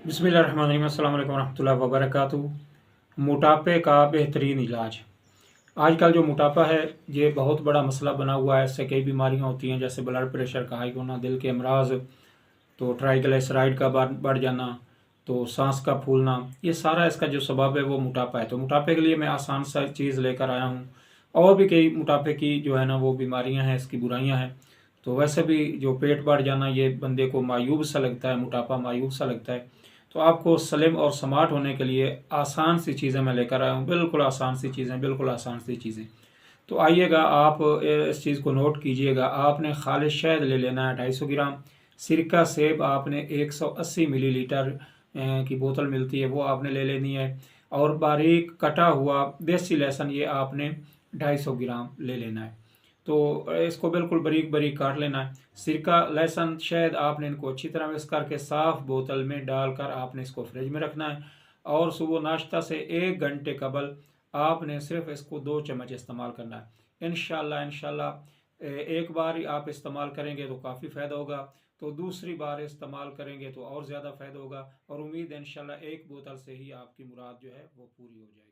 बिस्मिल्लाहिर्रहमानिर्रहीम। अस्सलाम वालेकुम रहमतुल्लाहि व बरकातुहू। मोटापे का बेहतरीन इलाज। आजकल जो मोटापा है ये बहुत बड़ा मसला बना हुआ है। इससे कई बीमारियां होती हैं, जैसे ब्लड प्रेशर का हाई होना, दिल के अमराज, तो ट्राइग्लिसराइड का बढ़ जाना, तो सांस का फूलना, ये सारा इसका जो सबब है वो मोटापा है। तो मोटापे के लिए मैं आसान सा चीज़ लेकर आया हूँ। और भी कई मोटापे की जो है ना वो बीमारियां हैं, इसकी बुराइयां हैं। तो वैसे भी जो पेट बढ़ जाना, ये बंदे को मायूब सा लगता है, मोटापा मायूब सा लगता है। तो आपको स्लिम और स्मार्ट होने के लिए आसान सी चीज़ें मैं लेकर आया हूँ, बिल्कुल आसान सी चीज़ें, बिल्कुल आसान सी चीज़ें। तो आइएगा, आप इस चीज़ को नोट कीजिएगा। आपने खालिश शहद ले लेना है 250 ग्राम। सिरका सेब आपने 180 मिलीलीटर की बोतल मिलती है, वो आपने ले लेनी है। और बारीक कटा हुआ देसी लहसुन ये आपने 250 ग्राम ले लेना है। तो इसको बिल्कुल बारीक बारीक काट लेना है। सिरका, लहसुन, शहद आपने इनको अच्छी तरह मिक्स करके साफ़ बोतल में डालकर आपने इसको फ्रिज में रखना है। और सुबह नाश्ता से 1 घंटे कबल आपने सिर्फ इसको 2 चम्मच इस्तेमाल करना है। इंशाल्लाह एक बार ही आप इस्तेमाल करेंगे तो काफ़ी फ़ायदा होगा, तो दूसरी बार इस्तेमाल करेंगे तो और ज़्यादा फ़ायदा होगा। और उम्मीद है इंशाल्लाह एक बोतल से ही आपकी मुराद जो है वो पूरी हो जाएगी।